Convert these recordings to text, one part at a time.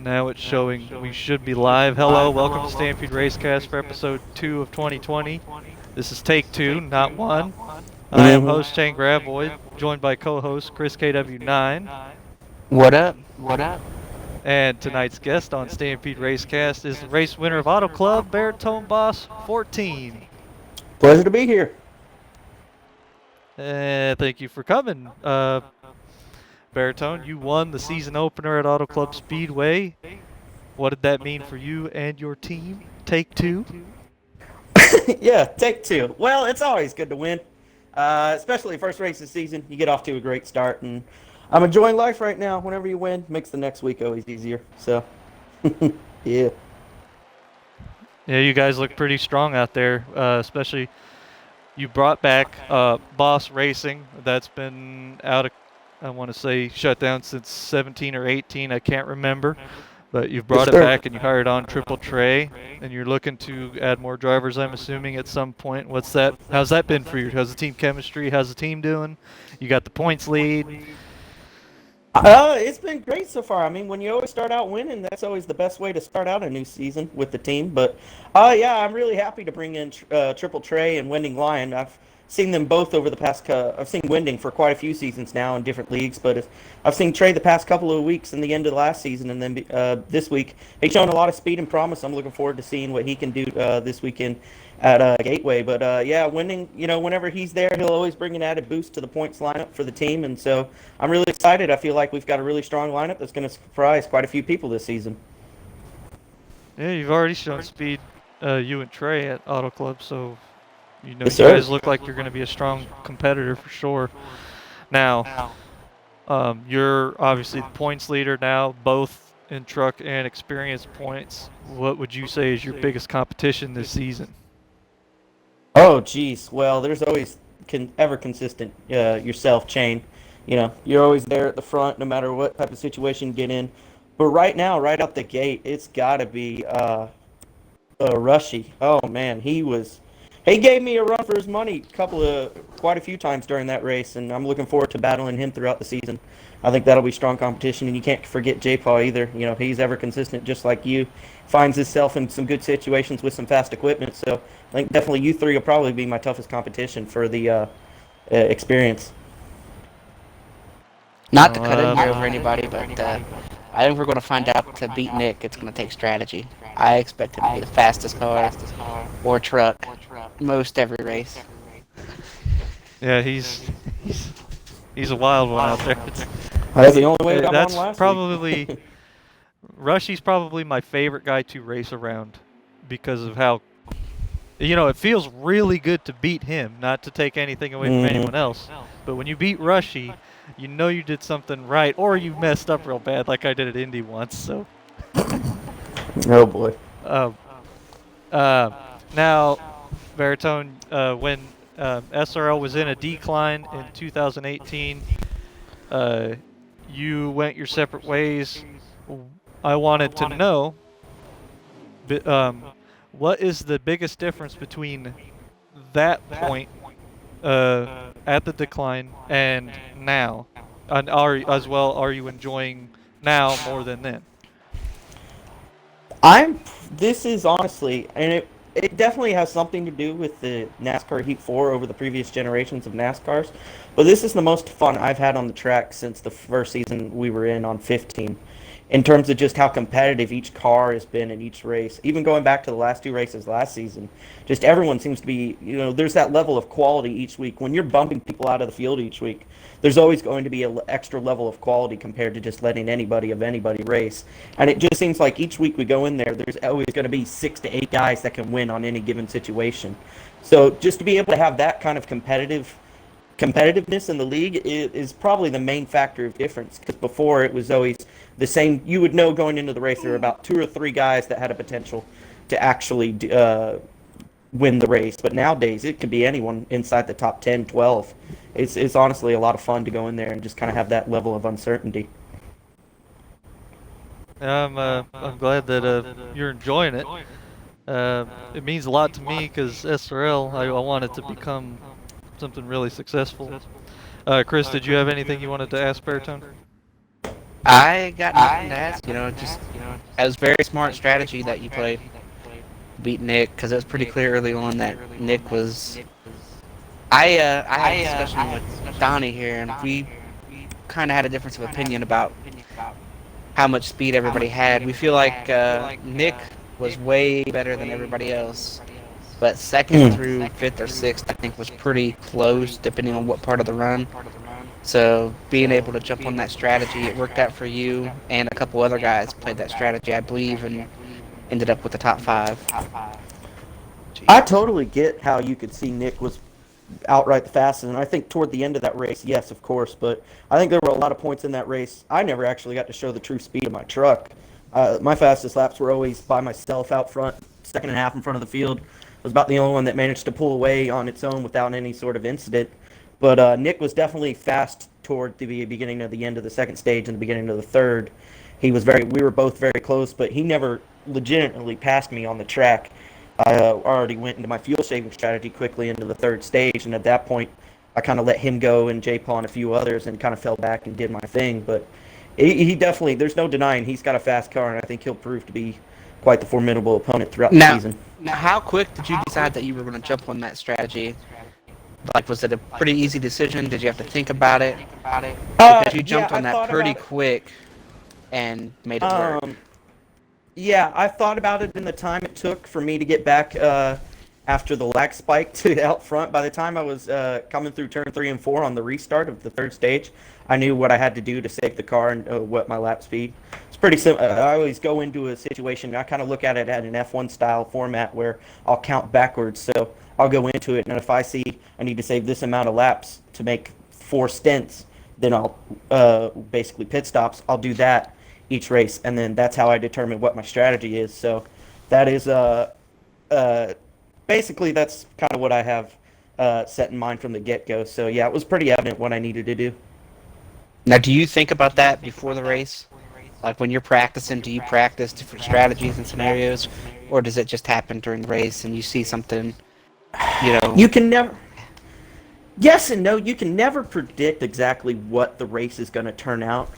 Now it's showing we should be live. Hello, welcome to Stampede Racecast for episode 2 of 2020. This is take 2, not 1. I am host Shane Gravoy, joined by co-host Chris KW9. What up? What up? And tonight's guest on Stampede Racecast is the race winner of Auto Club, Baritone Boss 14. Pleasure to be here. Thank you for coming. Baritone, you won the season opener at Auto Club Speedway. What did that mean for you and your team? Take 2? Yeah, take 2. Well, it's always good to win, especially first race of the season. You get off to a great start, and I'm enjoying life right now. Whenever you win, makes the next week always easier. So, yeah. Yeah, you guys look pretty strong out there, especially you brought back Boss Racing. That's been out of, I want to say, shut down since 17 or 18. I can't remember. But you've brought it back and you hired on Triple Trey, and you're looking to add more drivers, I'm assuming, at some point. How's that been for you? How's the team chemistry? How's the team doing? You got the points lead. It's been great so far. I mean, when you always start out winning, that's always the best way to start out a new season with the team. But, yeah, I'm really happy to bring in Triple Trey and Wending Lion. I've seen them both over the past. I've seen Wending for quite a few seasons now in different leagues, but I've seen Trey the past couple of weeks in the end of the last season, and then this week he's shown a lot of speed and promise. I'm looking forward to seeing what he can do this weekend at Gateway. But yeah, Wending, whenever he's there, he'll always bring an added boost to the points lineup for the team, and so I'm really excited. I feel like we've got a really strong lineup that's going to surprise quite a few people this season. Yeah, you've already shown speed, you and Trey at Auto Club, so Yes, you sir. guys look like you're going to be a strong competitor for sure. Now, you're obviously the points leader now, both in truck and experience points. What would you say is your biggest competition this season? Oh, geez. Well, there's always ever consistent yourself, Chain. You're always there at the front no matter what type of situation you get in. But right now, right out the gate, it's got to be Rushy. Oh, man, he gave me a run for his money quite a few times during that race, and I'm looking forward to battling him throughout the season. I think that'll be strong competition, and you can't forget J-Paw either. He's ever consistent just like you. Finds himself in some good situations with some fast equipment, so I think definitely you three will probably be my toughest competition for the experience. Not to cut in here over anybody, but I think we're going to find out to beat Nick, it's going to take strategy. I expect him to be the fastest car or truck most every race. Yeah, he's a wild one out there. That's the only way I got That's on last probably week. Rushy's probably my favorite guy to race around because of how it feels really good to beat him, not to take anything away from anyone else. But when you beat Rushy, you did something right, or you messed up real bad, like I did at Indy once. So. Oh boy. Now, Baritone, when SRL was in a decline in 2018, you went your separate ways. I wanted to know, what is the biggest difference between that point at the decline and now? And are you enjoying now more than then? This is honestly, and it definitely has something to do with the NASCAR Heat 4 over the previous generations of NASCARs, but this is the most fun I've had on the track since the first season we were in on 15, in terms of just how competitive each car has been in each race. Even going back to the last 2 races last season, just everyone seems to be, there's that level of quality each week. When you're bumping people out of the field each week, there's always going to be an extra level of quality compared to just letting anybody race. And it just seems like each week we go in there, there's always going to be 6 to 8 guys that can win on any given situation. So just to be able to have that kind of competitiveness in the league is probably the main factor of difference, because before it was always the same. You would know going into the race there were about 2 or 3 guys that had a potential to actually win the race, but nowadays it could be anyone inside the top 10, 12. It's honestly a lot of fun to go in there and just kind of have that level of uncertainty. I'm glad that you're enjoying it. It means a lot to me because SRL, I want it to become something really successful. Chris, did you have anything you wanted to ask Baritone? I got nothing to ask. Just it was very smart strategy that you played, beat Nick, because it was pretty clear early on that Nick was. I had a discussion with Donnie here, and we kind of had a difference of opinion about how much speed everybody had. We feel like Nick was way better than everybody else, but second Hmm. through fifth or sixth, I think, was pretty close, depending on what part of the run. So being able to jump on that strategy, it worked out for you, and a couple other guys played that strategy, I believe, and ended up with the top five. I totally get how you could see Nick was outright the fastest, and I think toward the end of that race, yes, of course, but I think there were a lot of points in that race. I never actually got to show the true speed of my truck. My fastest laps were always by myself out front, second and a half in front of the field. I was about the only one that managed to pull away on its own without any sort of incident. But Nick was definitely fast toward the beginning of the end of the second stage and the beginning of the third. We were both very close, but he never legitimately passed me on the track. I already went into my fuel saving strategy quickly into the third stage, and at that point, I kind of let him go and J Paul and a few others, and kind of fell back and did my thing. But he definitely, there's no denying he's got a fast car, and I think he'll prove to be quite the formidable opponent throughout the Now, season. how quick did you decide that you were going to jump on that strategy? Like, was it a pretty easy decision? Did you have to think about it? Because you Yeah, jumped I on that thought pretty about it. quick and made it work. Yeah, I thought about it in the time it took for me to get back after the lag spike to out front. By the time I was coming through turn 3 and 4 on the restart of the third stage, I knew what I had to do to save the car and what my lap speed. It's pretty simple. I always go into a situation, I kind of look at it at an F1 style format where I'll count backwards. So I'll go into it, and if I see I need to save this amount of laps to make 4 stints, then I'll basically pit stops. I'll do that each race, and then that's how I determine what my strategy is. So that is uh, basically that's kind of what I have set in mind from the get go. So yeah, it was pretty evident what I needed to do. Now, do you think about that before the race? Like when you're practicing, do you practice different strategies and scenarios, or does it just happen during the race and you see something, you know? You can never. Yes and no. You can never predict exactly what the race is going to turn out.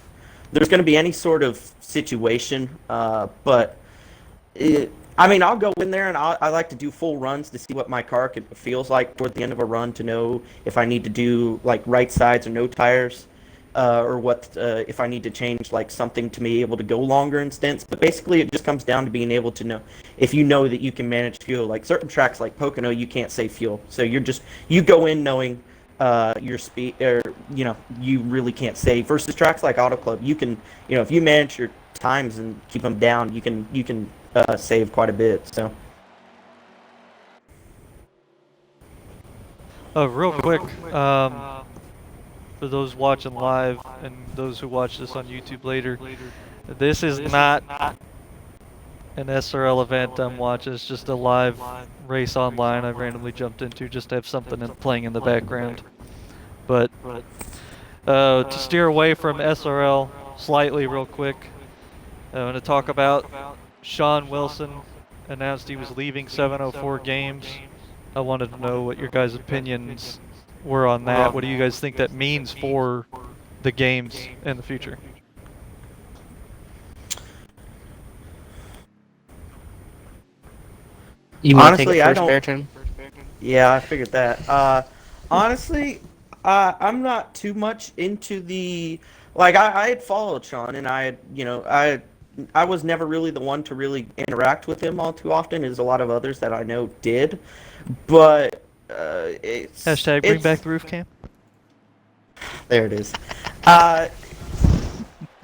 There's going to be any sort of situation, but I mean, I'll go in there and I like to do full runs to see what my car feels like toward the end of a run to know if I need to do like right sides or no tires, or what if I need to change like something to be able to go longer in stints. But basically, it just comes down to being able to know if you know that you can manage fuel. Like certain tracks like Pocono, you can't save fuel, so you go in knowing your speed, or you really can't save. Versus tracks like Auto Club, you can, if you manage your times and keep them down, you can save quite a bit. So Real quick, for those watching live and those who watch this on YouTube later, this is not an SRL event I'm watching. It's just a live race online I randomly jumped into just to have something playing in the background. But to steer away from SRL slightly real quick, I'm going to talk about Sean Wilson announced he was leaving 704 Games. I wanted to know what your guys' opinions were on that. What do you guys think that means for the games in the future? You want to take honestly, it I first, don't. Bertrand? Yeah, I figured that. Honestly, I'm not too much into the like. I had followed Sean, and I had, I was never really the one to really interact with him all too often, as a lot of others that I know did. But Hashtag bring back the roof cam. there it is. Uh,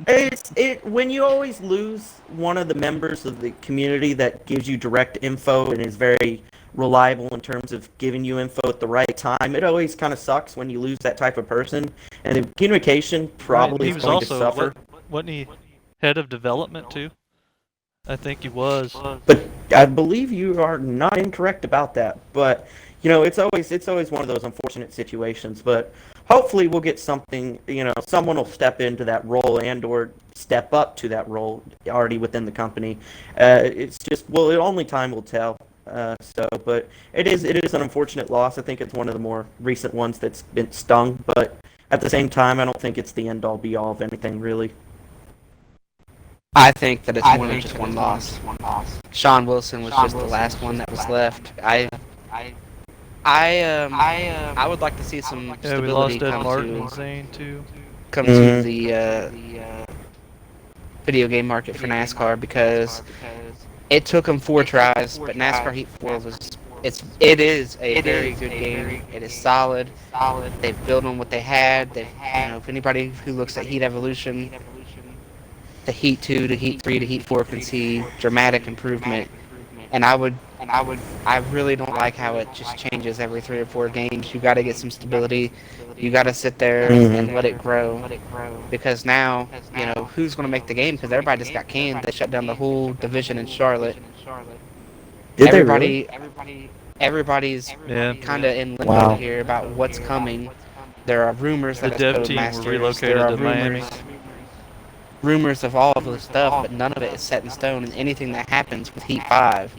it when you always lose one of the members of the community that gives you direct info and is very reliable in terms of giving you info at the right time. It always kind of sucks when you lose that type of person, and the communication Right, and probably he is was going to also, suffer. wasn't he head of development too? I think he was. But I believe you are not incorrect about that. But it's always one of those unfortunate situations. But hopefully we'll get something. Someone will step into that role and/or step up to that role already within the company. It's just, well, only time will tell. But it is an unfortunate loss. I think it's one of the more recent ones that's been stung. But at the same time, I don't think it's the end all be all of anything really. I think that it's more than just one loss. Sean Wilson was just the last one that was left. I would like to see some Yeah, we stability lost Ed come Martin to and Zane too. the video game market for NASCAR because it took them 4 tries, but NASCAR Heat 4 it is a very good game. It is solid. They've built on what they had. If anybody who looks at Heat Evolution, the Heat 2 to Heat 3 to Heat 4 can see dramatic improvement. And I really don't like how it just changes every 3 or 4 games. You got to get some stability. You got to sit there and let it grow. Because now, who's going to make the game? Because everybody just got canned. They shut down the whole division in Charlotte. Did they really? Everybody's Yeah. kind of in limbo Wow. here about what's coming. There are rumors The that dev it's team were Codemasters. relocated There are to Miami. rumors of all of this stuff, but none of it is set in stone. And anything that happens with Heat 5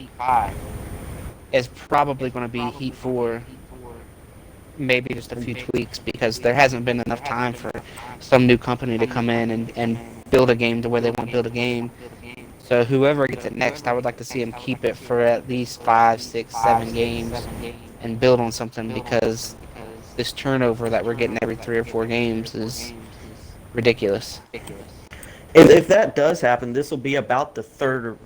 is probably going to be Heat 4, maybe just a few tweaks, because there hasn't been enough time for some new company to come in and build a game the way they want to build a game. So whoever gets it next, I would like to see them keep it for at least 5, 6, 7 games and build on something, because this turnover that we're getting every 3 or 4 games is ridiculous. If that does happen, this will be about the third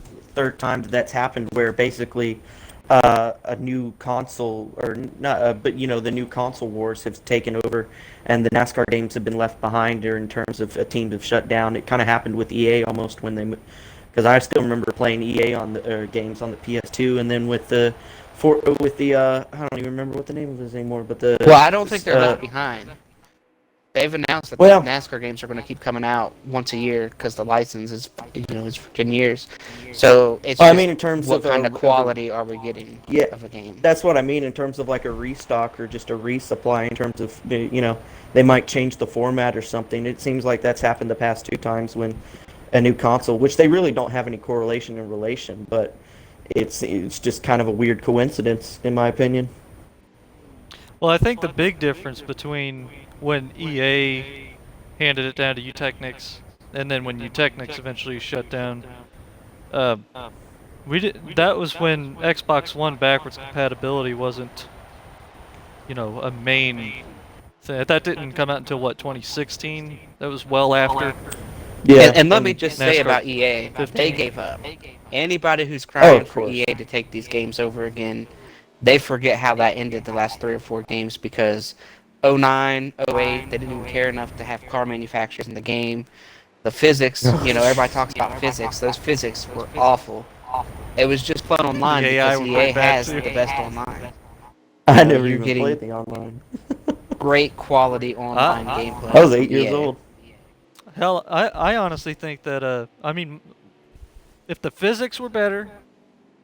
time that's happened where basically a new console, or not, but the new console wars have taken over, and the NASCAR games have been left behind. Or in terms of a team have shut down, it kind of happened with EA almost when they, because I still remember playing EA on the games on the PS2, and then with the I don't even remember what the name of it is anymore, but Well, I don't think they're left behind. They've announced that the NASCAR games are going to keep coming out once a year because the license is, is for 10 years. So it's I mean, in terms what of kind of quality are we getting of a game? That's what I mean in terms of like a restock or just a resupply. In terms of they might change the format or something. It seems like that's happened the past 2 times when a new console, which they really don't have any correlation in relation, but it's just kind of a weird coincidence in my opinion. Well, I think the big difference between when EA handed it down to Utechnics and then when Utechnics eventually shut down, that was when Xbox One backwards compatibility wasn't, a main thing. That didn't come out until what, 2016? That was well after. Yeah, and let me just say NASCAR about EA, 15. they gave up. Anybody who's crying for course. EA to take these games over again, they forget how that ended the last 3 or 4 games, because 09, 08, they didn't even care enough to have car manufacturers in the game. The physics, everybody talks about physics. Those physics were awful. It was just fun online AI because were EA pretty bad has too. the best online. I never you're even getting played the online. Great quality online gameplay. I was 8 from years EA. old. Hell, I honestly think that, if the physics were better,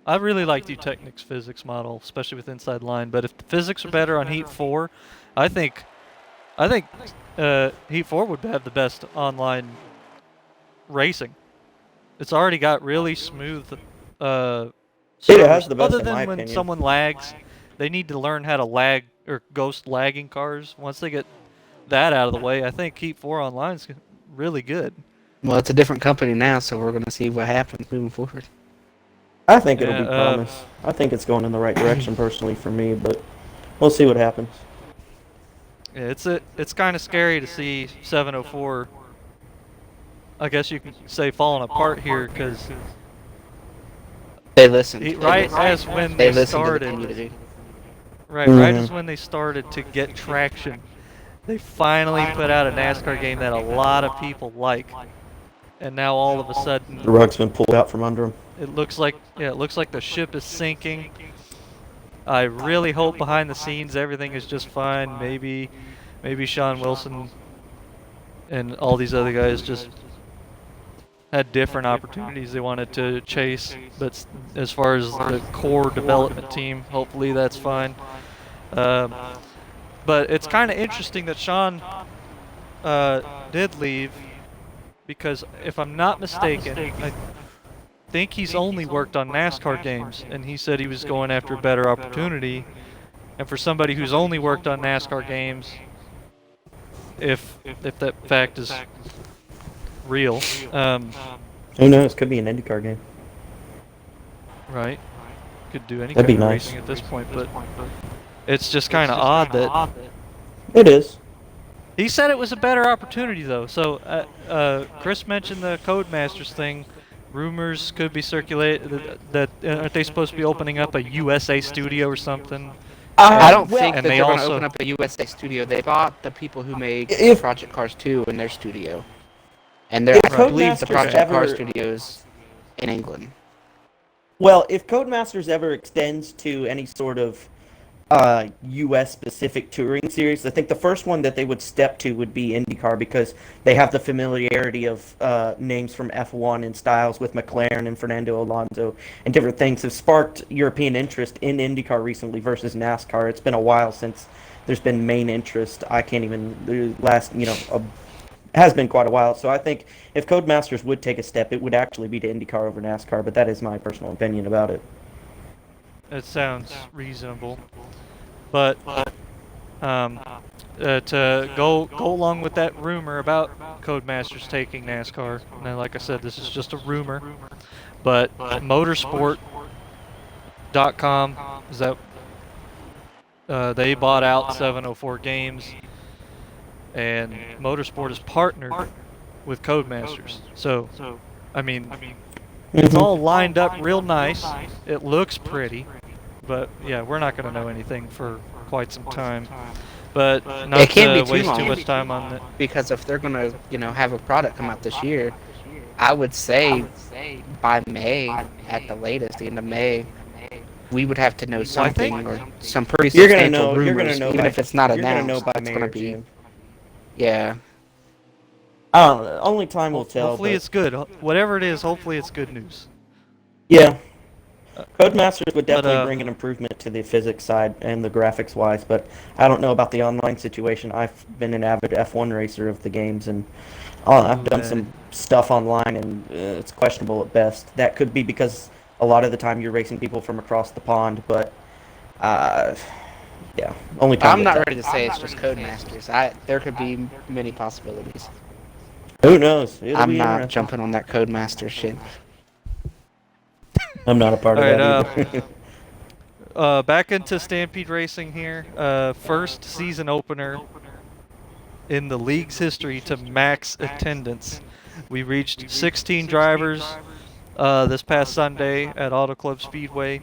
I really like Utechnics' physics model, especially with Inside Line, but if the physics were better on Heat 4, I think Heat 4 would have the best online racing. It's already got really smooth It servers. has the best Other in than my when opinion. someone lags, they need to learn how to lag or ghost lagging cars. Once they get that out of the way, I think Heat 4 online is really good. Well, it's a different company now, so we're going to see what happens moving forward. I think it'll be Yeah, promise. I think it's going in the right direction personally for me, but we'll see what happens. Yeah, it's kind of scary to see 704. I guess you can say falling apart here because They listened. right as when They they listened to the started, community. right as when they started to get traction, they finally put out a NASCAR game that a lot of people like, and now all of a sudden The rug's been pulled out from under them. it looks like the ship is sinking. I really hope behind the scenes everything is just fine. Maybe Sean Wilson and all these other guys just had different opportunities they wanted to chase. But as far as the core development team, hopefully that's fine. But it's kind of interesting that Sean did leave, because if I'm not mistaken, I think he's only worked on NASCAR games, and he said he was going after a better opportunity. And for somebody who's only worked on NASCAR games, if that fact is real, Who knows? Could be an IndyCar game. Right? Could do any That'd be kind of nice. racing at this point, but it's just kind of odd that It is. he said it was a better opportunity though. So Chris mentioned the Codemasters thing. Rumors could be circulated that aren't they supposed to be opening up a USA studio or something? I don't Well, think and that they they're going to also- open up a USA studio. They bought the people who make If- Project Cars 2 in their studio. And they're, If I believe the Codemasters Project Cars ever- studios in England. Well, if Codemasters ever extends to any sort of U.S. specific touring series, I think the first one that they would step to would be IndyCar because they have the familiarity of names from F1 and styles with McLaren and Fernando Alonso and different things have sparked European interest in IndyCar recently versus NASCAR. It's been a while since there's been main interest. I can't even the last has been quite a while. So I think if Codemasters would take a step, it would actually be to IndyCar over NASCAR. But that is my personal opinion about it. It sounds reasonable, but to go along with that rumor about Codemasters taking NASCAR, and like I said, this is just a rumor, but Motorsport.com is that they bought out 704 Games, and Motorsport is partnered with Codemasters. So, I mean, it's all lined up real nice. It looks pretty. But yeah, we're not going to know anything for quite some time. But not It can't to be too waste long. too much time on it. Because if they're going to, have a product come out this year, I would say by May, at the latest, the end of May, we would have to know something or some pretty You're gonna substantial know. rumors, You're gonna know. even by, if it's not you're announced. gonna know by It's May going or to be, June. yeah. I don't know. Only time will tell. Hopefully but- it's good. Whatever it is, hopefully it's good news. Yeah. Codemasters would But, definitely bring an improvement to the physics side and the graphics wise, but I don't know about the online situation. I've been an avid F1 racer of the games, and I've done some stuff online, and it's questionable at best. That could be because a lot of the time you're racing people from across the pond, but yeah, only time. I'm will not tell. ready to say it's just Codemasters. There could be many possibilities. Who knows? It'll I'm be not interesting. jumping on that Codemaster shit. I'm not a part of All right, that either. back into Stampede Racing here. First season opener in the league's history to max attendance. We reached 16 drivers this past Sunday at Auto Club Speedway.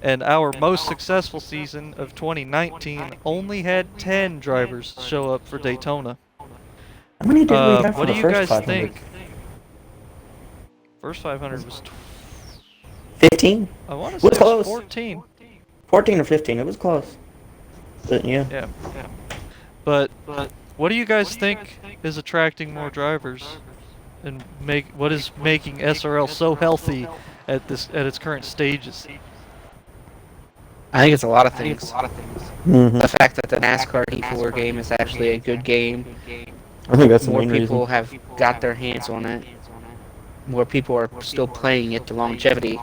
And our most successful season of 2019 only had 10 drivers show up for Daytona. How many did we have for What the do you first guys 500? think? First 500 was 15? I want to say What's it was close? 14. 14 or 15. It was close. But yeah. Yeah. But what do you guys think is attracting more drivers and what is making SRL so healthy at its current stages? I think it's a lot of things. Mhm. The fact that the NASCAR Heat 4 game is actually a good game. I think that's the More main people reason. have got their hands on it. More people are still playing it, the longevity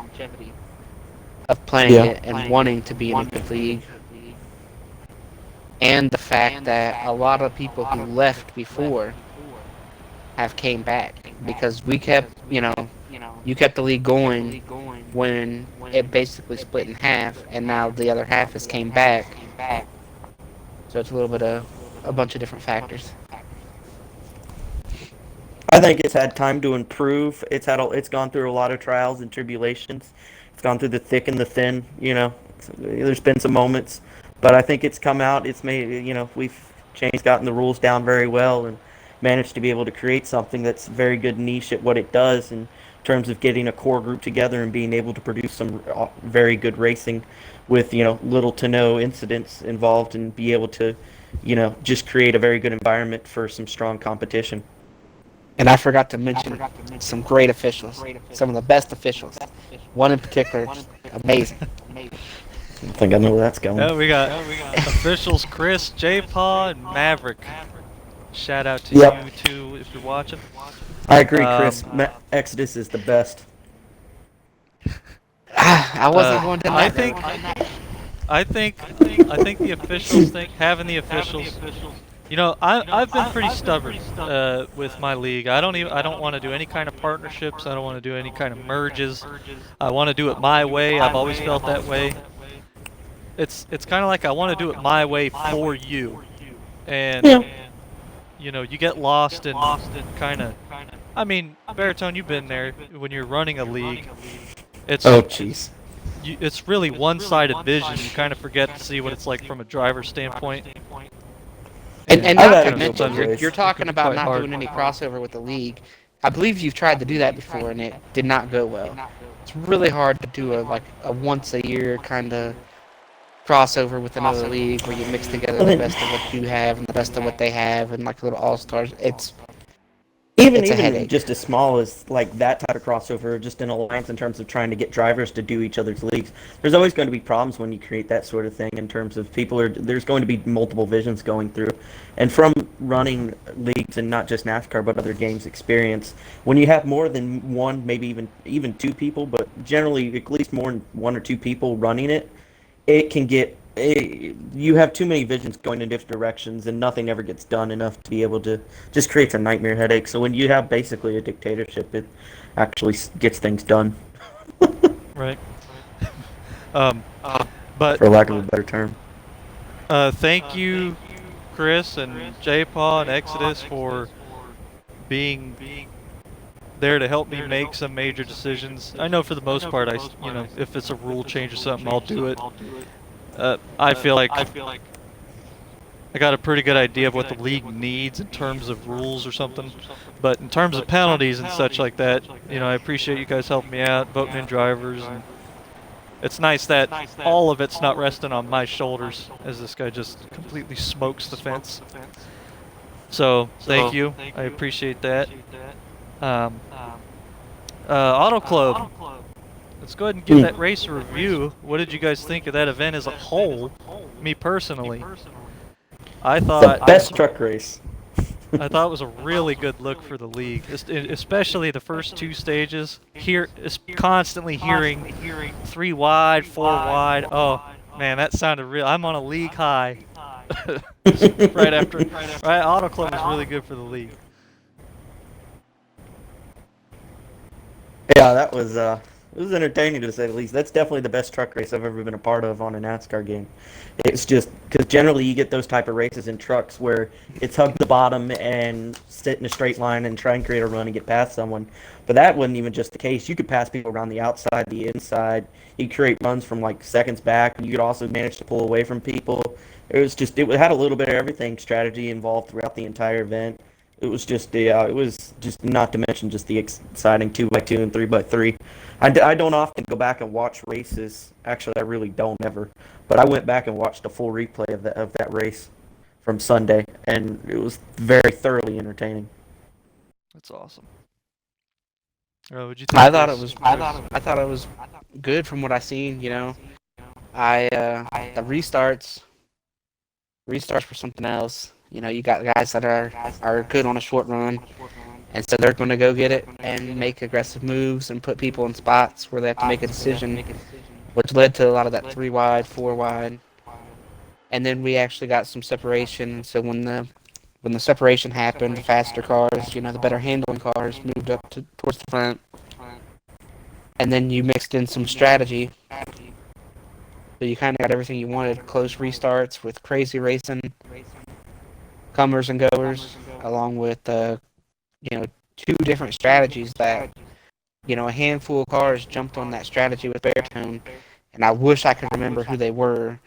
of playing Yeah. it and wanting to be in a good league. And the fact that a lot of people who left before have came back because we kept, you kept the league going when it basically split in half, and now the other half has came back. So it's a little bit of a bunch of different factors. I think it's had time to improve. It's gone through a lot of trials and tribulations. It's gone through the thick and the thin. There's been some moments, but I think it's come out. It's made. Gotten the rules down very well and managed to be able to create something that's very good niche at what it does in terms of getting a core group together and being able to produce some very good racing with little to no incidents involved and be able to just create a very good environment for some strong competition. And I forgot to mention some great officials, some of the best officials. One in particular, amazing. I think I know where that's going. Yeah, we got officials Chris, J-Paw, and Maverick. Shout out to Yep. you two if you're watching. I agree, Chris. Exodus is the best. I wasn't going to I that. think the officials think having the officials I've been pretty stubborn with my league. I don't want to do any kind of partnerships. I don't want to do any kind of merges. I want to do it my way. I've always felt that way. It's kind of like I want to do it my way for you, and Yeah. you get lost in kind of. I mean, Baritone, you've been there when you're running a league. Oh, It's jeez. it's really one-sided vision. You kind of forget to see what it's like from a driver's standpoint. And I've not had to a couple mention, of you're, races. you're talking about Quite not hard. doing any crossover with the league. I believe you've tried to do that before, and it did not go well. It's really hard to do a once a year kind of crossover with another league where you mix together I the mean, best of what you have and the best of what they have and like little all stars. even It's a even headache. just as small as like that type of crossover, just an alliance in terms of trying to get drivers to do each other's leagues. There's always going to be problems when you create that sort of thing in terms of there's going to be multiple visions going through, and from running leagues and not just NASCAR but other games experience, when you have more than one, maybe even two people, but generally at least more than one or two people running it, it can get you have too many visions going in different directions and nothing ever gets done enough to be able to just creates a nightmare headache. So when you have basically a dictatorship, it actually gets things done, Right. Um, but for lack of a better term. thank you, Chris and J Paw and Exodus for being there to help me make some major decisions. I know for the most part, if it's a rule change or something, I'll do it. I feel like I got a pretty good idea of what the league needs in terms of rules or something. But in terms of penalties and such like that, I appreciate you guys helping me out, voting in drivers, and it's nice that all of it's not resting on my shoulders as this guy just completely smokes the fence. So thank you, I appreciate that. Um, Auto Club, let's go ahead and give that race a review. What did you guys think of that event as a whole? Me personally, I The thought best truck race. I thought it was a really good look for the league, especially the first two stages. Constantly hearing 3 wide, 4 wide. Oh man, that sounded real. I'm on a league high. Right after, right, Auto Club is really good for the league. Yeah, that was it was entertaining to say the least. That's definitely the best truck race I've ever been a part of on a NASCAR game. It's just because generally you get those type of races in trucks where it's hug the bottom and sit in a straight line and try and create a run and get past someone. But that wasn't even just the case. You could pass people around the outside, the inside. You could create runs from like seconds back. You could also manage to pull away from people. It had a little bit of everything strategy involved throughout the entire event. It was just not to mention just the exciting 2x2 and 3x3. I don't often go back and watch races. Actually, I really don't ever. But I went back and watched a full replay of that race from Sunday, and it was very thoroughly entertaining. That's awesome. What'd you think, I thought it Chris? was I thought it was good from what I seen. The restarts were something else. You got guys that are good on a short run, and so they're going to go get it and make aggressive moves and put people in spots where they have to make a decision, which led to a lot of that 3 wide, 4 wide, and then we actually got some separation. So when the separation happened, the faster cars, the better handling cars moved up towards the front, and then you mixed in some strategy. So you kind of got everything you wanted: close restarts with crazy racing, comers and goers, along with two different strategies that a handful of cars jumped on that strategy with Baritone, and I wish I could remember who they were,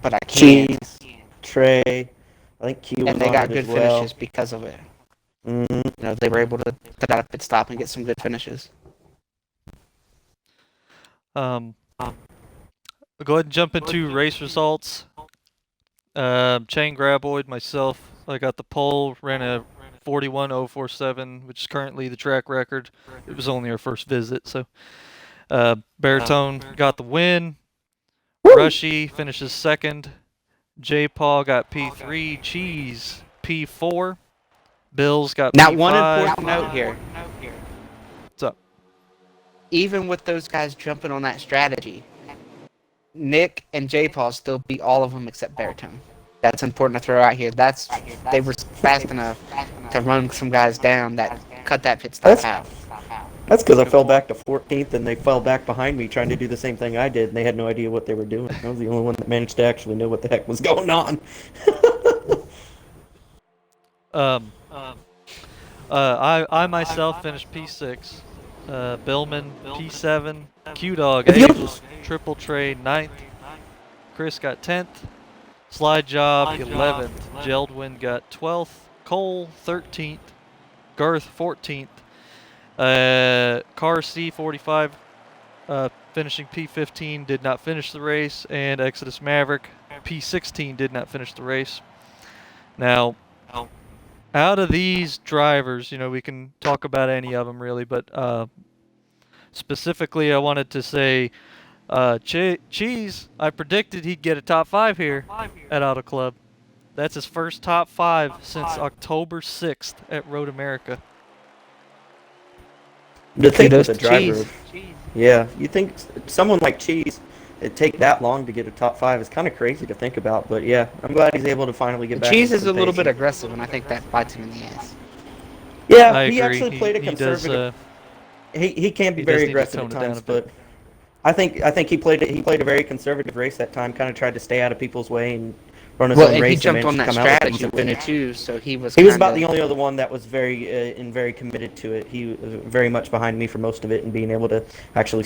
but I can't. Cheese, Trey, I think Q was And they on got it good as well. finishes because of it. Mm-hmm. They were able to put out a pit stop and get some good finishes. Go ahead and jump into race results. Chain Graboid, myself, I got the pole, ran a 41.047, which is currently the track record. It was only our first visit, so. Baritone got the win. Rushy finishes second. J Paul got P3. Cheese P4. Bills got Now, P5. one important note here. What's up? Even with those guys jumping on that strategy, Nick and J Paul still beat all of them except Baritone. that's important to throw out here. They were fast enough to run some guys down that cut that pit stop That's out. that's because I fell back to 14th, and they fell back behind me trying to do the same thing I did, and they had no idea what they were doing. I was the only one that managed to actually know what the heck was going on. Um, I myself finished P6. Billman P7. Q-Dog If you Ageless Triple Trade 9th. Chris got 10th. Slide Job 11th. Geldwin got 12th. Cole 13th. Garth 14th. Car C45 finishing P15 did not finish the race, and Exodus Maverick P16 did not finish the race. Now, out of these drivers, we can talk about any of them really, but specifically I wanted to say Cheese, I predicted he'd get a top 5 here at Auto Club. That's his first top 5 since October 6th at Road America. The thing with Kudos a to driver, Cheese. yeah, you think someone like Cheese, it'd take that long to get a top 5 is kind of crazy to think about, but yeah, I'm glad he's able to finally get back. Cheese into is a some little bit pacing. aggressive, and I think that bites him in the ass. Yeah, I he agree. actually played a He does. conservative. He can be He does very need to aggressive tone at it down times, a bit. but I think he played a very conservative race that time, kind of tried to stay out of people's way and run his Well, own and he race. jumped And on that managed to come out with a strategy decent with win. it too, so he was. He was about the kinda- only other one that was very committed to it. He was very much behind me for most of it and being able to actually.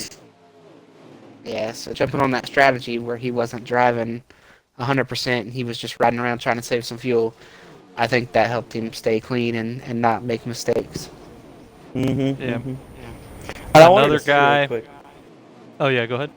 Yeah, so jumping on that strategy where he wasn't driving 100% and he was just riding around trying to save some fuel, I think that helped him stay clean and not make mistakes. Mm-hmm. Yeah. Mm-hmm. And I wanted Another to say really guy. quick. Oh yeah, go ahead.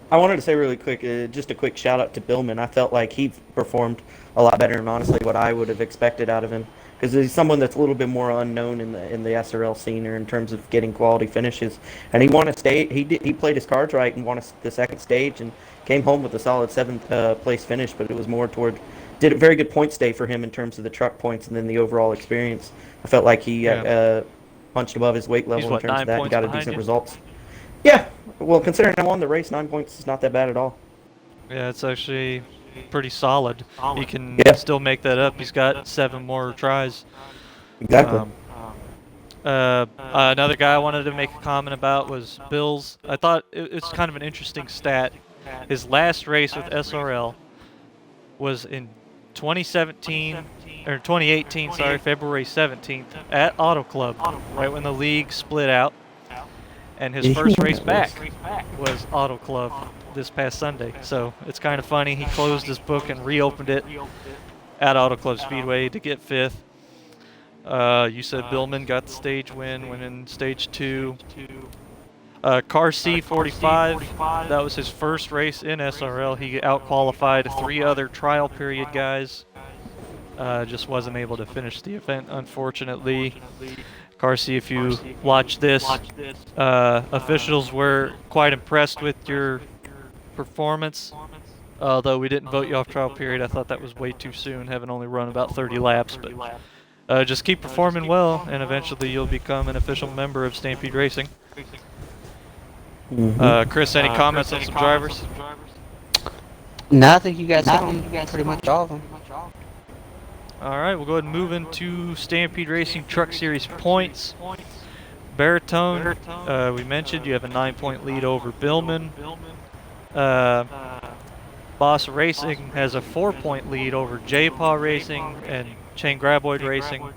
I wanted to say really quick, just a quick shout out to Billman. I felt like he performed a lot better than honestly what I would have expected out of him, because he's someone that's a little bit more unknown in the SRL scene or in terms of getting quality finishes. And he won a stage. He played his cards right and won the second stage and came home with a solid seventh place finish. But it was more toward did a very good points day for him in terms of the truck points and then the overall experience. I felt like he punched above his weight level He's in what, terms 9 of that and points got a behind decent you? results. Yeah, well, considering I won the race, 9 points is not that bad at all. Yeah, it's actually pretty solid. He can Yeah. still make that up. He's got 7 more tries. Exactly. Another guy I wanted to make a comment about was Bill's. I thought it's kind of an interesting stat. His last race with SRL was in 2017 or 2018, sorry, February 17th at Auto Club, right when the league split out. And his first race back was Auto Club this past Sunday. So it's kind of funny. He closed his book and reopened it at Auto Club Speedway to get 5th. You said Billman got the stage win, went in stage 2. Car C45, that was his first race in SRL. He out-qualified 3 other trial period guys. Just wasn't able to finish the event, unfortunately. Carsey, if you watch this, officials were quite impressed with your performance. Although we didn't vote you off trial period, I thought that was way too soon, having only run about 30 laps. But just keep performing well, and eventually you'll become an official member of Stampede Racing. Chris, any comments on some drivers? No, I think you guys hit on pretty much all of them. All right, we'll go ahead and move into Stampede Racing Truck Series points. Baritone, we mentioned you have a 9-point lead over Billman. Boss Racing has a 4-point lead over J-Paw Racing and Chain Graboid Racing.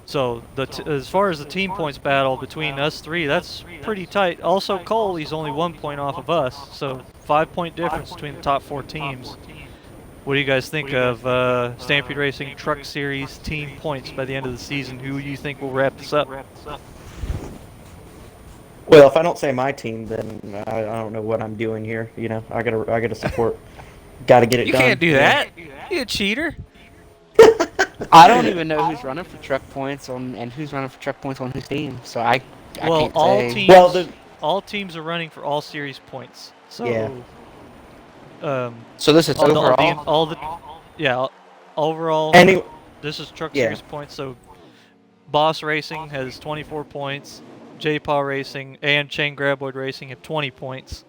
So as far as the team points battle between us 3, that's pretty tight. Also, Cole, he's only 1 point off of us, so 5-point difference between the top 4 teams. What do you guys think of Stampede Racing Truck Series team points by the end of the season? Who do you think will wrap this up? Well, if I don't say my team, then I don't know what I'm doing here. You know, I gotta support. Gotta get it You done. can't do that. You a cheater. I don't even know who's running for truck points and who's running for truck points on whose team. So I Well, can't all say. teams, Well, all teams are running for all series points. So, Yeah. So this is overall. Overall. Any, This is Truck Yeah. Series points. So, Boss Racing has 24 points. J-Paw Racing and Chain Graboid Racing have 20 points.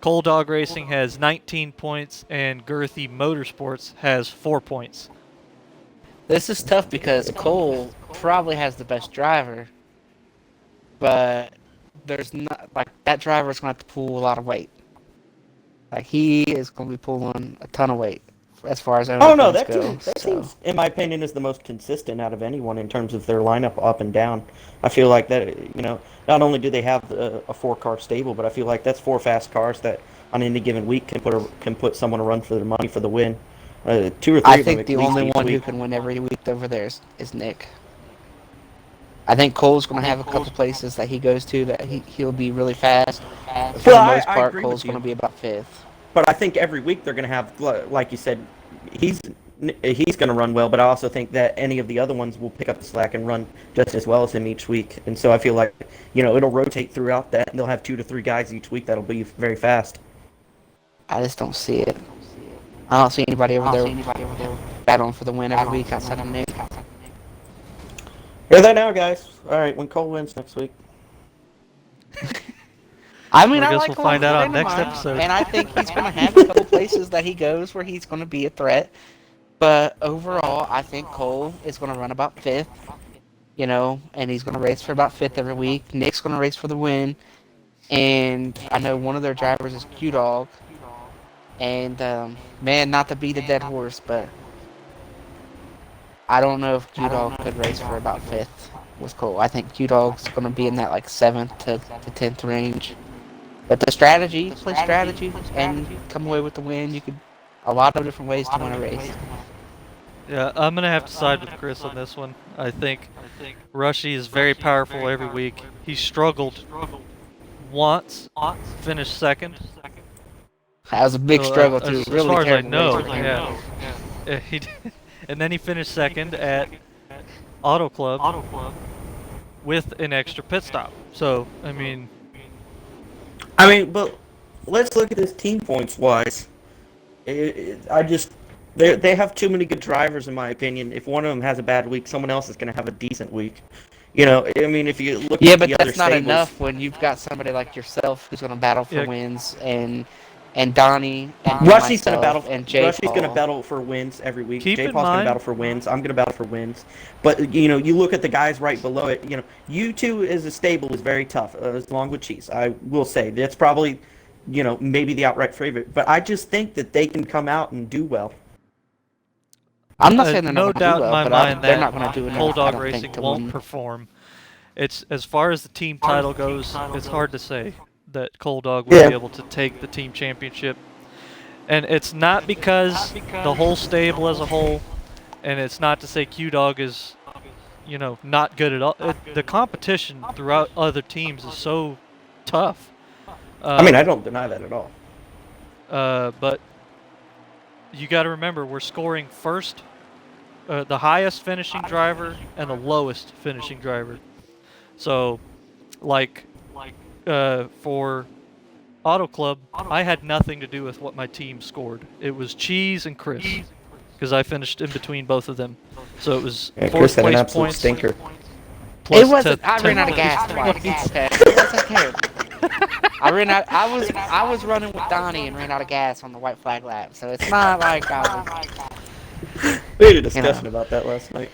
Cold Dog Racing has 19 points, and Girthy Motorsports has 4 points. This is tough because Cole probably has the best driver, but there's not like that driver is going to have to pull a lot of weight. Like he is going to be pulling a ton of weight as far as owner Oh no, points that go. team, that So seems, in my opinion, is the most consistent out of anyone in terms of their lineup up and down. I feel like that, not only do they have a 4-car stable, but I feel like that's 4 fast cars that on any given week can put someone to run for their money for the win. 2 or 3 I of them think at the least only each one who week. can win every week over there is Nick. I think Cole's going to have a couple places that he goes to that he'll be really fast. But for Well, the most I part, agree Cole's with you. going to be about 5th. But I think every week they're going to have, like you said, he's going to run well. But I also think that any of the other ones will pick up the slack and run just as well as him each week. And so I feel like it'll rotate throughout that, and they'll have 2 to 3 guys each week that'll be very fast. I just don't see it. I don't see anybody over there battling for the win every week outside of Nick. Hear that now, guys. All right, when Cole wins next week. I mean, I I guess like we'll Cole find as a out on friend of next mine, episode. and I think he's going to have a couple places that he goes where he's going to be a threat. But overall, I think Cole is going to run about 5th, and he's going to race for about 5th every week. Nick's going to race for the win, and I know one of their drivers is Q-Dog. And, man, not to beat a dead horse, but I don't know if Q-Dog could race for about 5th with Cole. I think Q-Dog's going to be in that, 7th to 10th range. But the strategy, play strategy, and come away with the win. You could a lot of different ways to win a race. Yeah, I'm going to have to side with Chris on this one. I think Rushy is very powerful every week. He struggled once, finished second. That was a big struggle too. As Really far as I terrible know, race for him. yeah. He did. And then he finished second at Auto Club with an extra pit stop. So, But let's look at this team points wise. They have too many good drivers in my opinion. If one of them has a bad week, someone else is going to have a decent week. If you look Yeah, at but the other that's not stables, enough when you've got somebody like yourself who's going to battle for Yeah. wins, and Donnie and Rusty's going to myself battle. and Jay Rusty's going to Paul. battle for wins every week. Keep Jay in Paul's going to mind- battle for wins. I'm going to battle for wins. But you look at the guys right below it. You two as a stable is very tough. Along with Cheese, I will say that's probably, maybe the outright favorite. But I just think that they can come out and do well. I'm not saying they're no not going to doubt do in well, my but mind they're that not going to do enough. Cold I Dog don't Racing think to won't win. perform. It's as far as the team title goes, it's hard to say that Cold Dog will be able to take the team championship. And it's not because the whole stable as a whole, and it's not to say Q-Dog is, not good at all. The competition throughout other teams is so tough. I don't deny that at all. But you got to remember, we're scoring first, the highest finishing driver and the lowest finishing driver. So, for Auto Club, I had nothing to do with what my team scored. It was Cheese and Chris, because I finished in between both of them. So it was Yeah, fourth Chris had an place absolute points. stinker. Plus It wasn't. I 10 ran out of gas twice. Okay, it wasn't terrible. I ran out. I was running with Donnie and ran out of gas on the white flag lap. So it's not like I was We had a discussion about that last night.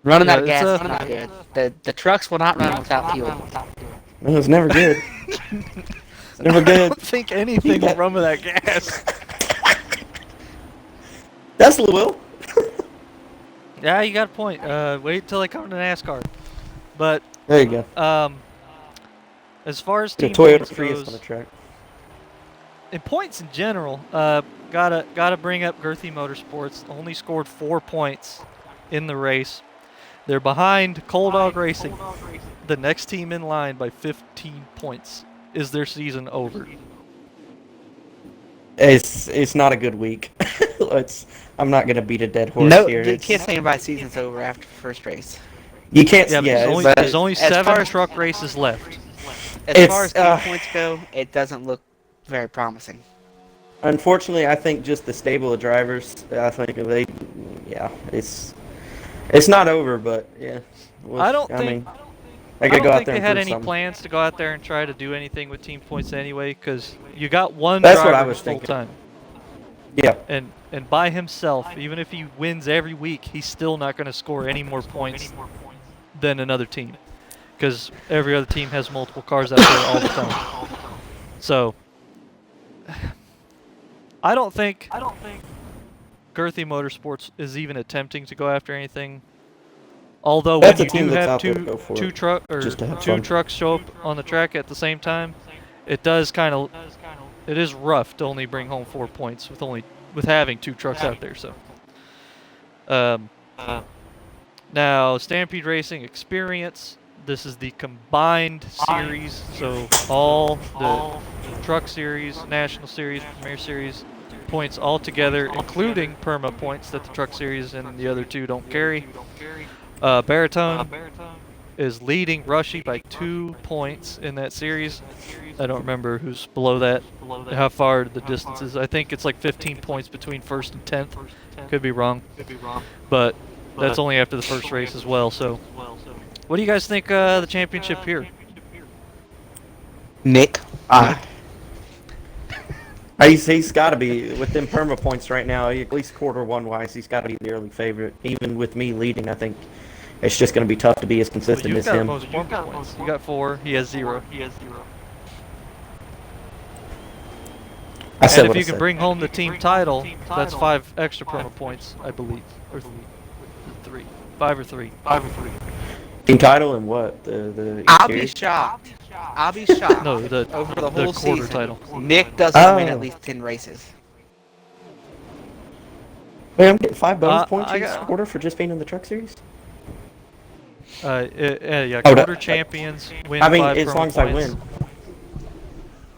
running Yeah, out of gas. it's Is not good. The trucks will not run without fuel. It was never good. Never I good. don't think anything will run with that gas. That's Will. Yeah, you got a point. Wait till they come to NASCAR. But There you go. as far as The team Toyota points Prius on goes, the track. in points in general, gotta bring up Girthy Motorsports. Only scored 4 points in the race. They're behind Cold Dog Racing, the next team in line, by 15 points. Is their season over? It's not a good week. I'm not gonna beat a dead horse No, here. you can't say anybody's season's over after the first race. You can't. Yeah, but there's only as far 7 as- truck races left. As far as It's, team points go, it doesn't look very promising. Unfortunately, I think just the stable of drivers. I think it's not over, but yeah. I don't think They I gotta don't go out think there they and had prove any something. plans to go out there and try to do anything with team points anyway, because you got one That's what I driver was who's full thinking. time, Yeah. and by himself, even if he wins every week, he's still not going to score any more points than another team, because every other team has multiple cars out there all the time. So I don't think Girthy Motorsports is even attempting to go after anything. Although That's when a you team do that's have out there to go for two it, truck or just to have two fun. trucks show up on the track at the same time, it does kind of it is rough to only bring home 4 points with having two trucks out there. So now Stampede Racing Experience. This is the combined series, so all the truck series, national series, premier series points all together, including perma points that the truck series and the other two don't carry. Baritone is leading Rushy by 2 points in that series. I don't remember who's below that, how far the distance is. I think it's like 15 points between first and 10th. Could be wrong. But that's only after the first race as well. So, what do you guys think the championship here? Nick. He's got to be with them perma points right now. At least quarter one wise, he's got to be the early favorite. Even with me leading, I think it's just going to be tough to be as Well, consistent you've as got the him. most perma points. You got 4. He has 0. I said And if what I you can said. bring home the team title, that's 5 extra perma points, I believe, or 3, 5 or 3. Team title and what the I'll be series? shocked. I'll be shocked. No, the over the whole quarter season, title. Nick doesn't win Oh. at least 10 races. Wait, I'm getting 5 bonus points I each got- quarter for just being in the truck series. Yeah, Oh, quarter champions win I mean, 5 as perma long as I points.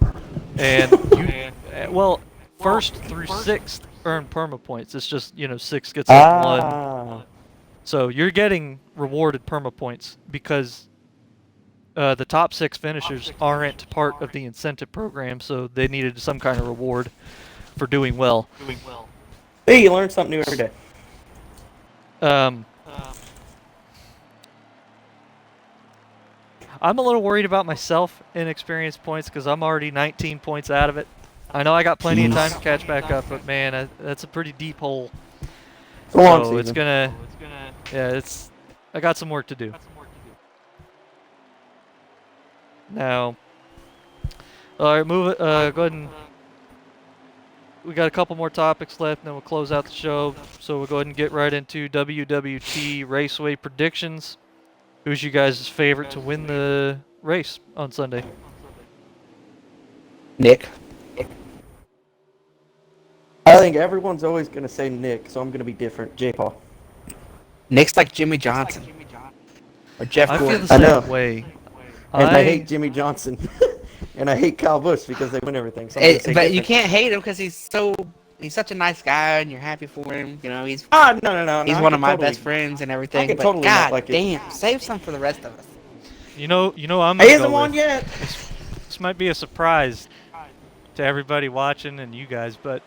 win. And well, first through 6th earn perma points. It's just 6 gets like 1. Ah, So you're getting rewarded perma points because the top 6 finishers aren't part of the incentive program, so they needed some kind of reward for doing well. hey, you learn something new every day. I'm a little worried about myself in experience points because I'm already 19 points out of it. I know I got plenty of time to catch back up, but man, that's a pretty deep hole. It's a long So season. it's gonna, yeah, I got some work to do. Now, all right, move it. Go ahead and we got a couple more topics left, and then we'll close out the show. So we'll go ahead and get right into WWT Raceway predictions. Who's you guys' favorite to win the race on Sunday? Nick. I think everyone's always going to say Nick, so I'm going to be different. J-Paul. Nick's like Jimmy Johnson. Or Jeff I feel Gordon. the I same know. way. And I hate Jimmy Johnson. And I hate Kyle Busch because they win everything. So I'm gonna say But you different. can't hate him because he's such a nice guy and you're happy for him. You know, he's No. he's I one could of my totally- best friends and I everything. could But totally not God like it. damn, save some for the rest of us. You know, I'm He gonna hasn't go won with, yet. This might be a surprise to everybody watching and you guys, but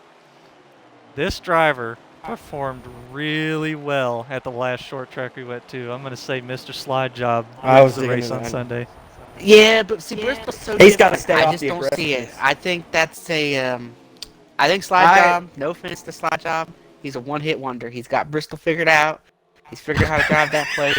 this driver performed really well at the last short track we went to. I'm gonna say Mr. Slide Job I wins was the thinking race of on that. Sunday. Yeah, but see, Bristol's so He's different. gotta stay I off just the don't see it. aggressiveness. I think that's a I think Slide Job. No offense to Slide Job, he's a one-hit wonder. He's got Bristol figured out. He's figured out how to drive that place.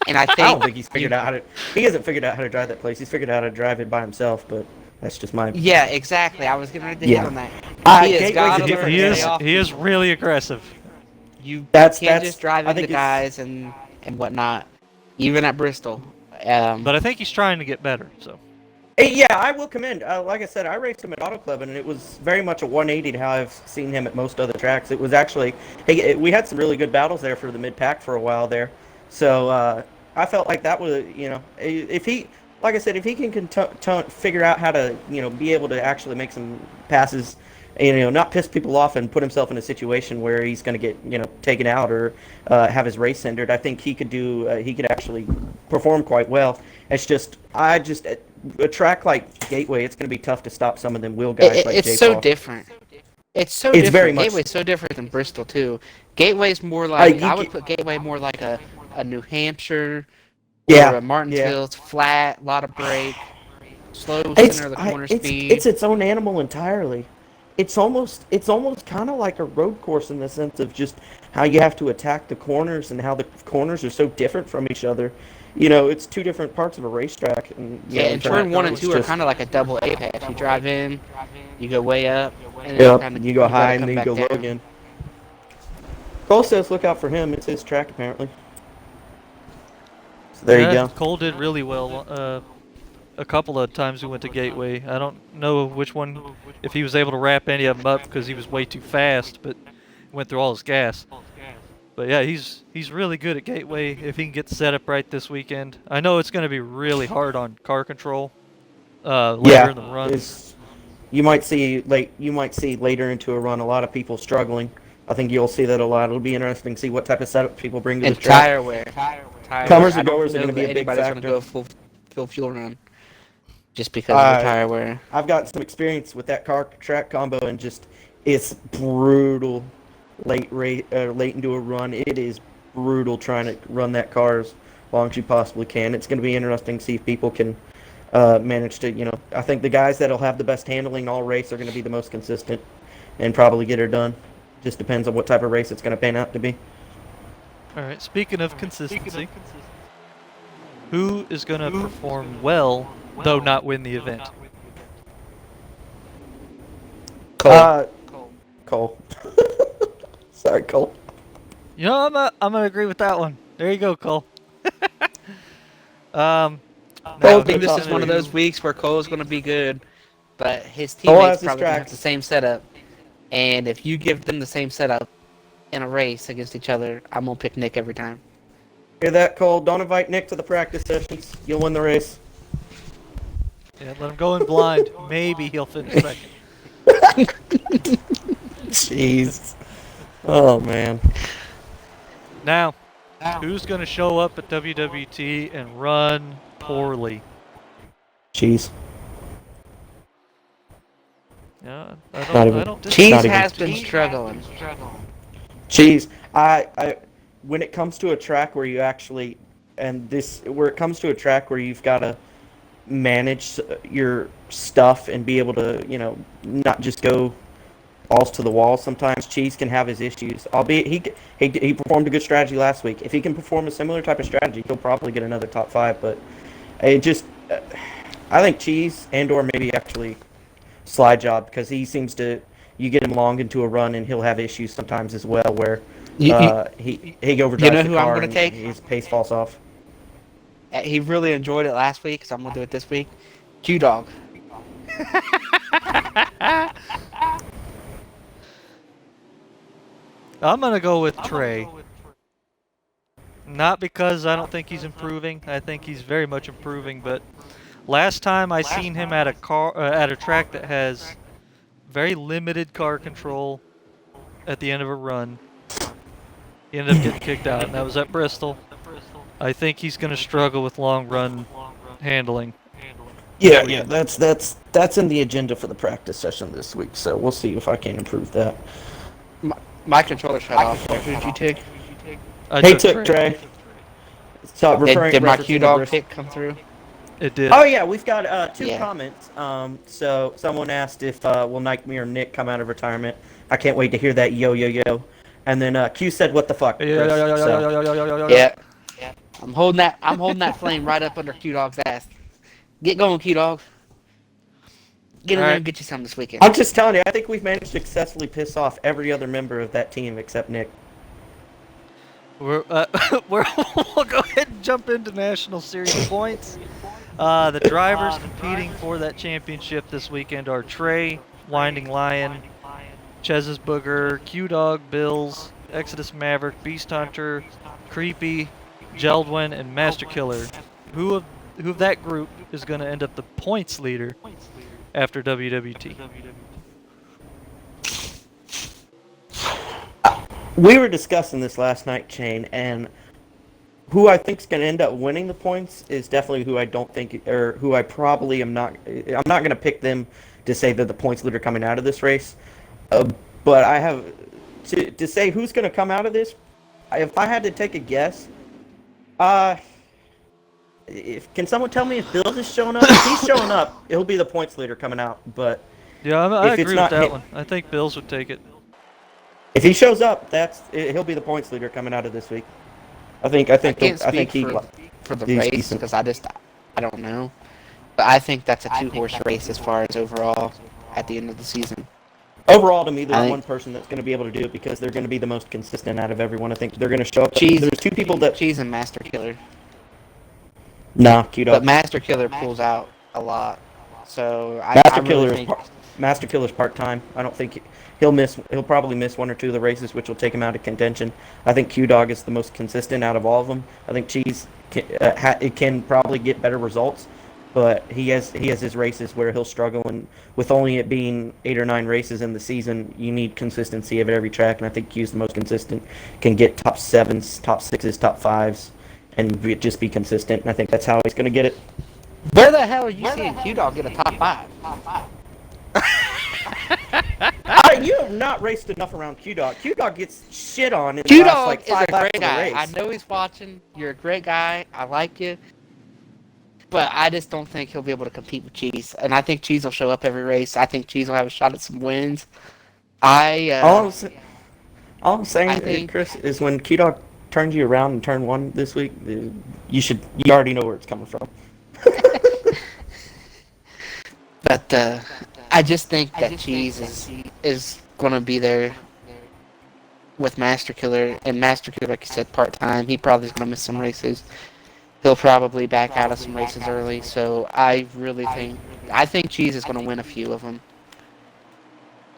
And I I don't think think he's figured out how to. He hasn't figured out how to drive that place. He's figured out how to drive it by himself, but that's just my. yeah, exactly. I was getting ready to hit Yeah. on that. Gateway's He has a got to different learn He to animal. is stay off he is people. really aggressive. You That's- can't just drive I into think it's- guys and whatnot, even at Bristol. But I think he's trying to get better. So Hey, yeah, I will commend. Like I said, I raced him at Auto Club, and it was very much a 180 to how I've seen him at most other tracks. It was actually, we had some really good battles there for the mid pack for a while there. So I felt like that was, if he, like I said, if he can figure out how to, be able to actually make some passes, not piss people off and put himself in a situation where he's going to get, taken out or have his race hindered, I think he could do. He could actually perform quite well. It's just, a track like Gateway, it's going to be tough to stop some of them wheel guys like It's J-Paul. so different. It's so It's different. very much- Gateway's so different than Bristol too. Gateway's more like you I would ca- put Gateway more like a New Hampshire Yeah, Or Martinsville, it's flat, a lot of brake, slow it's center of the corner it's speed. its own animal entirely. It's almost kind of like a road course in the sense of just how you have to attack the corners and how the corners are so different from each other. It's two different parts of a racetrack, and Yeah, and turn one and it's two are just kind of like a double A pass. You drive in, you go way up, and then yep. kind of You go you got high to and come then you back go low down. again. Cole says, "Look out for him. It's his track apparently." So there you Yeah, go. Cole did really well. A couple of times we went to Gateway. I don't know which one, if he was able to wrap any of them up because he was way too fast, but went through all his gas. But yeah, he's really good at Gateway if he can get the setup right this weekend. I know it's going to be really hard on car control later Yeah, in the run. it's you might see later into a run a lot of people struggling. I think you'll see that a lot. It'll be interesting to see what type of setup people bring to the And track. tire wear. Tire Yeah. wear. Comers I and don't goers are know going to be that a big anybody's going to factor. go full fuel run just because of the Uh, tire wear. I've got some experience with that car track combo, and just it's brutal late into a run. It is brutal trying to run that car as long as you possibly can. It's going to be interesting to see if people can manage to. I think the guys that'll have the best handling all race are going to be the most consistent and probably get her done. Just depends on what type of race it's going to pan out to be. All right. Speaking of consistency, who is going to perform well though not win the event? Cole. Cole. Sorry, Cole. I'm gonna agree with that one. There you go, Cole. um, I Cole's think been this top is one of three. those weeks where Cole's going to be good, but his Cole teammates has his probably going to have tracks. the same setup. And if you give them the same setup in a race against each other, I'm going to pick Nick every time. Hear that, Cole? Don't invite Nick to the practice sessions. You'll win the race. yeah, let him go in blind. Maybe he'll finish second. Jeez. Oh man. Now, who's gonna show up at WWT and run poorly? Jeez. Yeah, Not I even. don't Cheese Not disagree. even. has been struggling. Jeez. When it comes to a track where you actually, where it comes to a track where you've got to manage your stuff and be able to, not just go balls to the wall. Sometimes Cheese can have his issues. Albeit he performed a good strategy last week. If he can perform a similar type of strategy, he'll probably get another top five. But it just, I think Cheese and/or maybe actually Slide Job, because he seems to, you get him long into a run and he'll have issues sometimes as well where You, you, he overdrives you know the who I'm car going to and take? his pace falls off. He really enjoyed it last week, so I'm going to do it this week. Q-Dog. I'm gonna go with Trey. Not because I don't think he's improving. I think he's very much improving. But last time I seen him at a track that has very limited car control at the end of a run, he ended up getting kicked out, and that was at Bristol. I think he's gonna struggle with long run handling. Yeah, that's in the agenda for the practice session this week. So we'll see if I can improve that. My controller shut off. Who did you take? I Hey, took Trey. So Did my referencing Q-Dog the pick come through? It did. Oh yeah, we've got two Yeah. comments. So someone asked if will Nike or Nick come out of retirement. I can't wait to hear that yo yo yo. And then Q said, "What the fuck?" Chris. So, Yeah. I'm holding that flame right up under Q-Dog's ass. Get going, Q-Dog. Get in there Alright. and get you some this weekend. I'm just telling you, I think we've managed to successfully piss off every other member of that team except Nick. We'll go ahead and jump into National Series points. The drivers competing for that championship this weekend are Trey, Winding Lion, Chez's Booger, Q-Dog, Bills, Exodus Maverick, Beast Hunter, Creepy, Jeldwin, and Master Killer. Who of that group is going to end up the points leader after WWT? We were discussing this last night, Shane, and who I think is going to end up winning the points is definitely who I don't think, or who I probably am not. I'm not going to pick them to say they're the points leader coming out of this race. But I have to say who's going to come out of this. If I had to take a guess, Can someone tell me if Bills is showing up? If he's showing up, he'll be the points leader coming out. But Yeah, I if it's agree with not that him, one. I think Bills would take it. if he shows up, he'll be the points leader coming out of this week. I think I can't I think speak he for the he's race decent. because I don't know. But I think that's a 2-horse race as far as overall at the end of the season. Overall, to me, I there's think one person that's going to be able to do it because they're going to be the most consistent out of everyone. I think they're going to show up. Cheese, There's two people that. Cheese and Master Killer. Nah, Q But Dog. Master Killer pulls out a lot. So I Master really Killer is think Master Killer's part time. I don't think he'll miss. He'll probably miss one or two of the races, which will take him out of contention. I think Q Dog is the most consistent out of all of them. I think Cheese it can probably get better results, but he has his races where he'll struggle, and with only it being 8 or 9 races in the season, you need consistency at every track, and I think Q's the most consistent. Can get top 7s, top 6s, top 5s, and just be consistent. And I think that's how he's going to get it. where the hell are you seeing Q Dog get a top 5? You have not raced enough around Q Dog. Q Dog gets shit on in the Q last Dog like is 5 a laps great of the guy. race. I know he's watching. You're a great guy. I like you. But I just don't think he'll be able to compete with Cheese. And I think Cheese will show up every race. I think Cheese will have a shot at some wins. All I'm I saying, think- Chris, is when Q Dog turns you around in turn 1 this week, you already know where it's coming from. But I just think that Cheese is going to be there with Master Killer. And Master Killer, like you said, part-time. He probably is going to miss some races. He'll probably back out of some races early. So I think Cheese is going to win a few of them.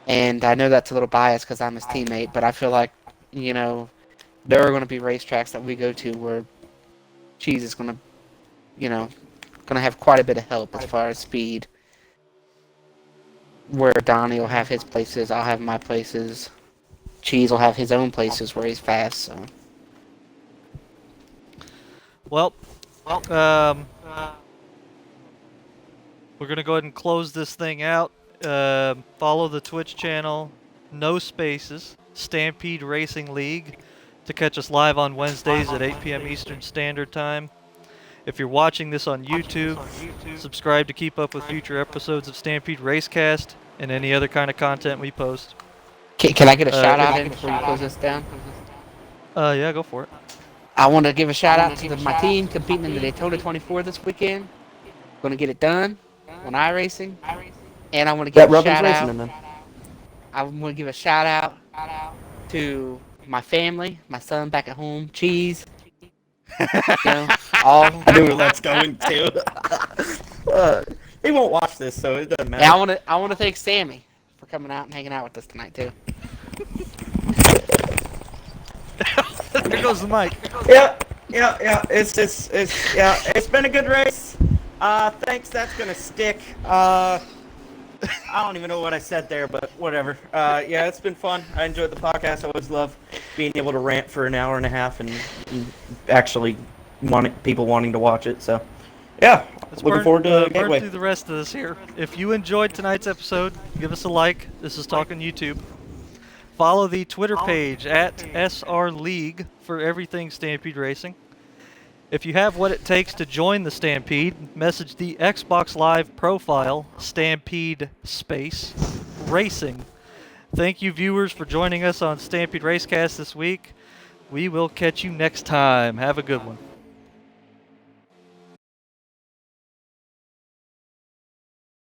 And I know that's a little biased because I'm his teammate, but I feel like, you know, there are going to be racetracks that we go to where Cheese is going to, you know, going to have quite a bit of help as far as speed. Where Donnie will have his places, I'll have my places. Cheese will have his own places where he's fast. So Well, we're gonna go ahead and close this thing out. Follow the Twitch channel, no spaces, Stampede Racing League, to catch us live on Wednesdays at 8 p.m. Eastern Standard Time. If you're watching this on YouTube, subscribe to keep up with future episodes of Stampede Racecast and any other kind of content we post. can I get a shout out in before you close this down? Yeah, go for it. I want to give a shout out to my team competing in the Daytona 24 this weekend. Going to get it done on iRacing. And I want to give a shout out. I want to give a shout out to my family, my son back at home, Cheese. You know, all. I knew where that's going to. He won't watch this, so it doesn't matter. Yeah, I want to thank Sammy for coming out and hanging out with us tonight too. There goes the mic. Yeah. It's been a good race. Thanks. That's gonna stick. I don't even know what I said there, but whatever. Yeah, it's been fun. I enjoyed the podcast. I always love being able to rant for an hour and a half and actually people wanting to watch it. So, yeah, looking forward to burn Gateway. through the rest of this here. If you enjoyed tonight's episode, give us a like. This is Talking YouTube. Follow the Twitter page at SR League for everything Stampede Racing. If you have what it takes to join the Stampede, message the Xbox Live profile, Stampede Space Racing. Thank you, viewers, for joining us on Stampede Racecast this week. We will catch you next time. Have a good one.